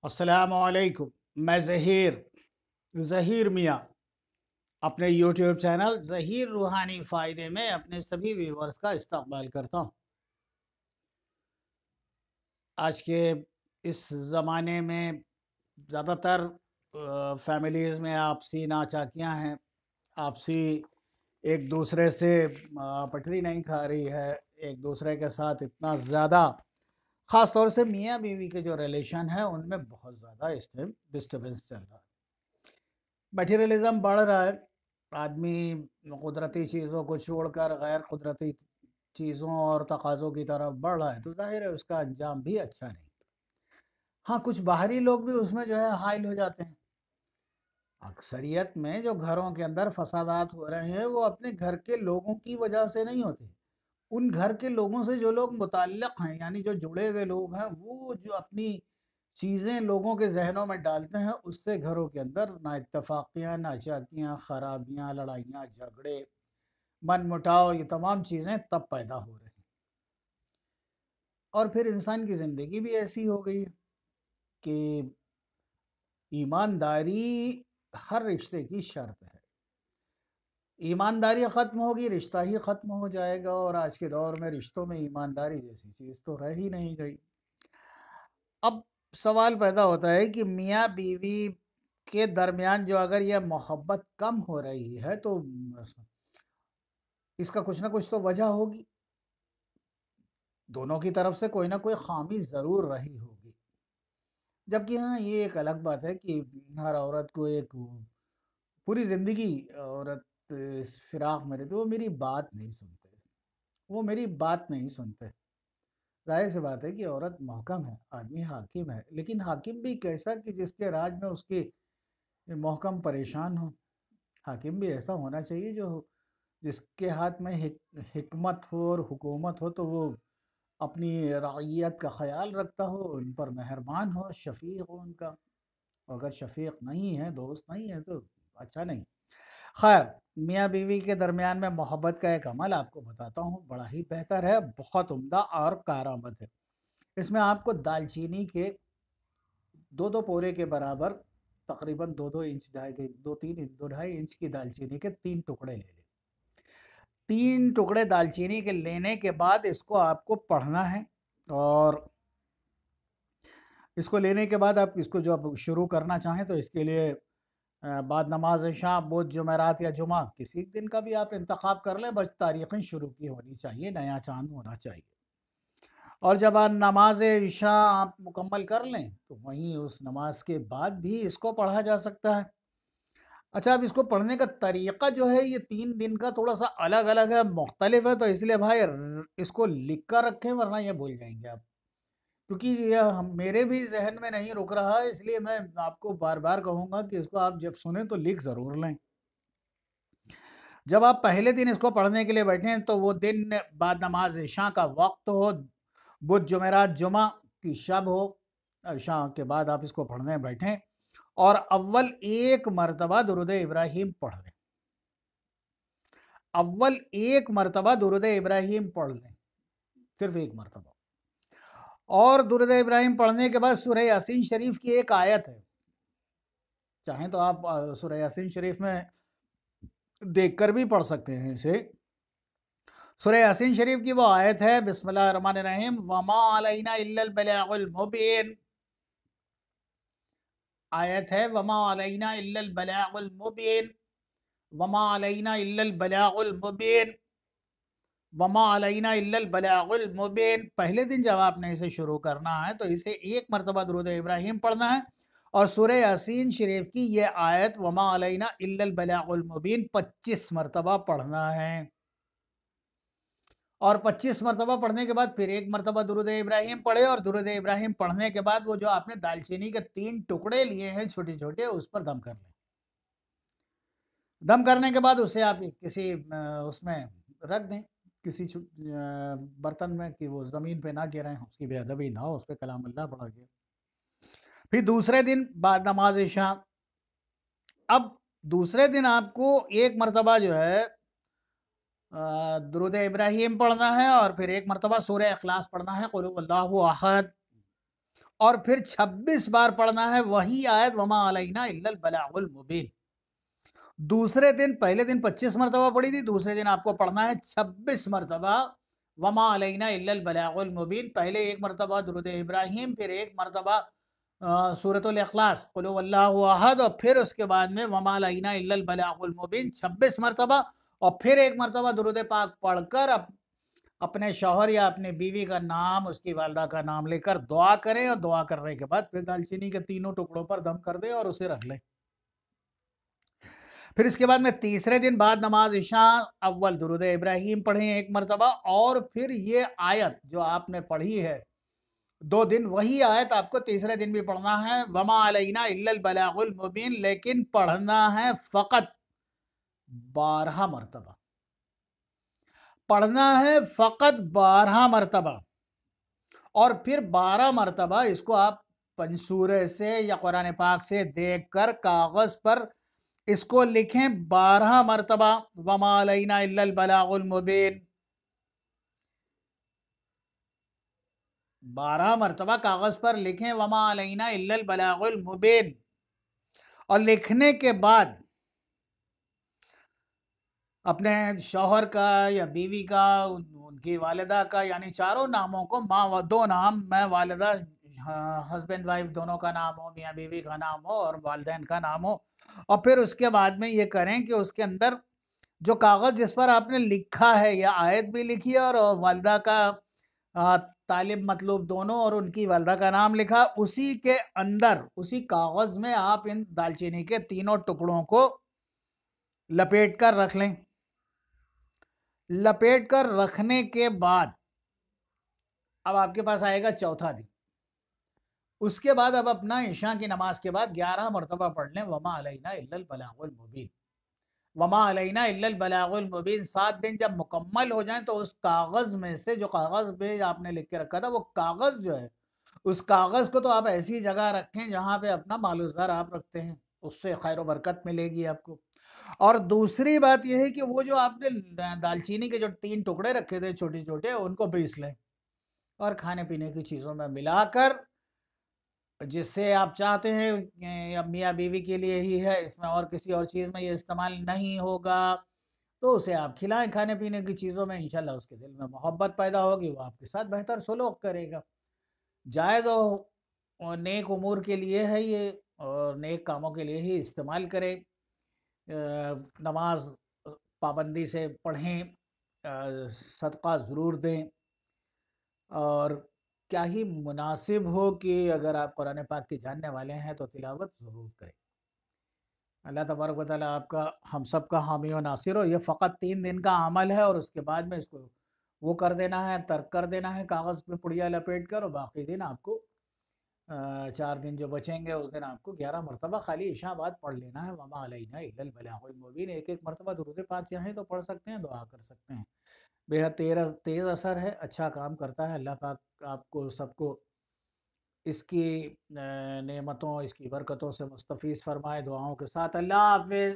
अस्सलाम वालेकुम। मैं ज़हीर मियाँ अपने यूट्यूब चैनल ज़हीर रूहानी फ़ायदे में अपने सभी व्यूवर्स का इस्तकबाल करता हूँ। आज के इस ज़माने में ज़्यादातर फैमिलीज़ में आपसी नाचाकियाँ हैं, आपसी एक दूसरे से पटरी नहीं खा रही है, एक दूसरे के साथ इतना ज़्यादा ख़ास तौर से मियाँ बीवी के जो रिलेशन है उनमें बहुत ज़्यादा डिस्टर्बेंस चल रहा है। मटीरियलिज़म बढ़ रहा है, आदमी कुदरती चीज़ों को छोड़कर गैर कुदरती चीज़ों और तकाज़ों की तरफ बढ़ रहा है, तो ज़ाहिर है उसका अंजाम भी अच्छा नहीं। हाँ, कुछ बाहरी लोग भी उसमें जो है हाइल हो जाते हैं। अक्सरियत में जो घरों के अंदर फसादात हो रहे हैं वो अपने घर के लोगों की वजह से नहीं होते। उन घर के लोगों से जो लोग मुताल्लिक़ हैं, यानी जो जुड़े हुए लोग हैं, वो जो अपनी चीज़ें लोगों के जहनों में डालते हैं, उससे घरों के अंदर नाइत्तफ़ाक़ियाँ, नाचाकियाँ, ख़राबियाँ, लड़ाइयाँ, झगड़े, मनमुटाव, ये तमाम चीज़ें तब पैदा हो रही हैं। और फिर इंसान की ज़िंदगी भी ऐसी हो गई है कि ईमानदारी हर रिश्ते की शर्त है। ईमानदारी ख़त्म होगी, रिश्ता ही ख़त्म हो जाएगा, और आज के दौर में रिश्तों में ईमानदारी जैसी चीज़ तो रह ही नहीं गई। अब सवाल पैदा होता है कि मियाँ बीवी के दरमियान जो अगर यह मोहब्बत कम हो रही है तो इसका कुछ ना कुछ तो वजह होगी, दोनों की तरफ से कोई ना कोई खामी ज़रूर रही होगी। जबकि हाँ, ये एक अलग बात है कि हर औरत को एक पूरी ज़िंदगी औरत इस फिराक में रहती, वो मेरी बात नहीं सुनते, वो मेरी बात नहीं सुनते। ज़ाहिर सी बात है कि औरत महकम है, आदमी हाकिम है, लेकिन हाकिम भी कैसा कि जिसके राज में उसकी महकम परेशान हो। हाकिम भी ऐसा होना चाहिए जो जिसके हाथ में हिकमत हो और हुकूमत हो, तो वो अपनी रइयत का ख्याल रखता हो, उन पर मेहरबान हो, शफ़ीक हो उनका। अगर शफ़ीक नहीं है, दोस्त नहीं है, तो अच्छा नहीं। खैर, मियाँ बीवी के दरमियान में मोहब्बत का एक अमल आपको बताता हूँ, बड़ा ही बेहतर है, बहुत उम्दा और कारआमद है। इसमें आपको दालचीनी के दो दो पोरे के बराबर, तकरीबन दो दो इंच, दो तीन इंच, दो ढाई इंच की दालचीनी के 3 टुकड़े ले लें। 3 टुकड़े दालचीनी के लेने के बाद इसको आपको पढ़ना है, और इसको लेने के बाद आप इसको जो आप शुरू करना चाहें तो इसके लिए बाद नमाज इशा, बुध, जुमेरात या जुमा, किसी दिन का भी आप इंतखाब कर लें, बस तारीखें शुरू की होनी चाहिए, नया चांद होना चाहिए। और जब आप नमाज इशा आप मुकम्मल कर लें तो वहीं उस नमाज के बाद भी इसको पढ़ा जा सकता है। अच्छा, अब इसको पढ़ने का तरीक़ा जो है ये 3 दिन का थोड़ा सा अलग अलग है, मुख्तलिफ है, तो इसलिए भाई इसको लिख कर रखें, वरना ये भूल जाएंगे आप, क्योंकि यह मेरे भी जहन में नहीं रुक रहा है, इसलिए मैं आपको बार बार कहूँगा कि इसको आप जब सुने तो लिख ज़रूर लें। जब आप पहले दिन इसको पढ़ने के लिए बैठें तो वो दिन बाद नमाज इशा का वक्त हो, बुध, जुमेरात, जुमा की शब हो, इशा के बाद आप इसको पढ़ने बैठें और अव्वल एक मरतबा दुरूद इब्राहिम पढ़ लें। अव्वल एक मरतबा दुरूद इब्राहिम पढ़ लें, सिर्फ एक मरतबा। और दुरूद इब्राहिम पढ़ने के बाद सूरह यासीन शरीफ की एक आयत है, चाहें तो आप सूरह यासीन शरीफ में देखकर भी पढ़ सकते हैं इसे। सूरह यासीन शरीफ की वो आयत है, बिस्मिल्लाहिर्रहमानिर्रहीम, वमा अलैना इल्लल बलागुल मुबीन। आयत है वमा अलैना इल्लल बलागुल मुबीन, वमा अलैना इल्लल बलागुल मुबीन, वमा अलैना इल्लल बलागुल मुबीन। पहले दिन जब आपने इसे शुरू करना है तो इसे एक मरतबा दुरूद इब्राहिम पढ़ना है, और सूरह यासीन शरीफ की ये आयत वमा अलैना इल्लल बलागुल मुबीन 25 मरतबा पढ़ना है। और 25 मरतबा पढ़ने के बाद फिर एक मरतबा दुरूद इब्राहिम पढ़े, और दुरूद इब्राहिम पढ़ने के बाद वो जो आपने दालचीनी के 3 टुकड़े लिए हैं छोटे छोटे, उस पर दम कर लें। दम करने के बाद उसे आप किसी उसमें रख दें, किसी बर्तन में, कि वो ज़मीन पे ना गिरें, उसकी बेअदबी ना हो, उस पर कलाम अल्लाह पढ़ा गया। फिर दूसरे दिन बाद नमाज इशा, अब दूसरे दिन आपको एक मरतबा जो है दुरूद इब्राहिम पढ़ना है, और फिर एक मरतबा सूरह इखलास पढ़ना है, कुल हुवल्लाहु अहद, اور پھر 26 بار پڑھنا ہے وہی آیت وما علینا الا البلاغ المبین. دوسرے دن، پہلے دن 25 مرتبہ پڑھی تھی، دوسرے دن آپ کو پڑھنا ہے 26 مرتبہ وما علینا الا البلاغ المبین. پہلے ایک مرتبہ درود ابراہیم، پھر ایک مرتبہ سورۃ الاخلاص قل هو اللہ احد، اور پھر اس کے بعد میں وما علینا الا البلاغ المبین 26 مرتبہ، اور پھر ایک مرتبہ درود پاک پڑھ کر اپنے شوہر یا اپنے بیوی کا نام، اس کی والدہ کا نام لے کر دعا کریں، اور دعا کرنے کے بعد پھر دال چینی کے تینوں ٹکڑوں پر دم کر دیں اور اسے رکھ لیں. پھر اس کے بعد میں تیسرے دن بعد نماز عشاء اول درود ابراہیم پڑھیں ایک مرتبہ، اور پھر یہ آیت جو آپ نے پڑھی ہے 2 دن، وہی آیت آپ کو تیسرے دن بھی پڑھنا ہے وما علینا الا البلاغ المبین، لیکن پڑھنا ہے فقط 12 مرتبہ. پڑھنا ہے فقط 12 مرتبہ، اور پھر 12 مرتبہ اس کو آپ پنسورے سے یا قرآن پاک سے دیکھ کر کاغذ پر اس کو لکھیں 12 مرتبہ وما علینا الا البلاغ المبین. 12 مرتبہ کاغذ پر لکھیں وما علینا الا البلاغ المبین، اور لکھنے کے بعد اپنے شوہر کا یا بیوی کا، ان کی والدہ کا، یعنی چاروں ناموں کو، ماں 2 نام میں والدہ ہسبینڈ وائف دونوں کا نام ہو، میاں بیوی کا نام ہو اور والدین کا نام ہو، اور پھر اس کے بعد میں یہ کریں کہ اس کے اندر جو کاغذ جس پر آپ نے لکھا ہے، یا آیت بھی لکھی ہے اور والدہ کا طالب مطلوب دونوں اور ان کی والدہ کا نام لکھا، اسی کے اندر، اسی کاغذ میں آپ ان دال چینی کے تینوں ٹکڑوں کو لپیٹ کر رکھ لیں. لپیٹ کر رکھنے کے بعد اب آپ کے پاس آئے گا چوتھا دن. اس کے بعد اب اپنا عشاء کی نماز کے بعد 11 مرتبہ پڑھ لیں وما علینا الا البلاغ المبین. وما علینا الا البلاغ المبین 7 دن جب مکمل ہو جائیں تو اس کاغذ میں سے، جو کاغذ پہ آپ نے لکھ کے رکھا تھا، وہ کاغذ جو ہے، اس کاغذ کو تو آپ ایسی جگہ رکھیں جہاں پہ اپنا مال و زر آپ رکھتے ہیں، اس سے خیر و برکت ملے گی آپ کو. اور دوسری بات یہ ہے کہ وہ جو آپ نے دال چینی کے جو 3 ٹکڑے رکھے تھے چھوٹے چھوٹے، ان کو پیس لیں اور کھانے پینے کی چیزوں میں ملا کر، جس سے آپ چاہتے ہیں میاں بیوی کے لیے ہی ہے، اس میں اور کسی اور چیز میں یہ استعمال نہیں ہوگا، تو اسے آپ کھلائیں کھانے پینے کی چیزوں میں. انشاءاللہ اس کے دل میں محبت پیدا ہوگی، وہ آپ کے ساتھ بہتر سلوک کرے گا. جائز اور نیک امور کے لیے ہے یہ، اور نیک کاموں کے لیے ہی استعمال کرے. نماز پابندی سے پڑھیں، صدقہ ضرور دیں، اور کیا ہی مناسب ہو کہ اگر آپ قرآن پاک کی جاننے والے ہیں تو تلاوت ضرور کریں. اللہ تبارک و تعالیٰ آپ کا، ہم سب کا حامی و ناصر ہو. یہ فقط 3 دن کا عمل ہے، اور اس کے بعد میں اس کو وہ کر دینا ہے، ترک کر دینا ہے کاغذ پہ پڑیا لپیٹ کر، اور باقی دن آپ کو 4 دن جو بچیں گے اس دن آپ کو 11 مرتبہ خالی عشاء بعد پڑھ لینا ہے وما علینا الا البلاغ المبین. ایک مرتبہ درود پاک چاہیں تو پڑھ سکتے ہیں، دعا کر سکتے ہیں. بہت تیز اثر ہے، اچھا کام کرتا ہے. اللہ پاک آپ کو سب کو اس کی نعمتوں، اس کی برکتوں سے مستفیض فرمائے. دعاؤں کے ساتھ اللہ حافظ.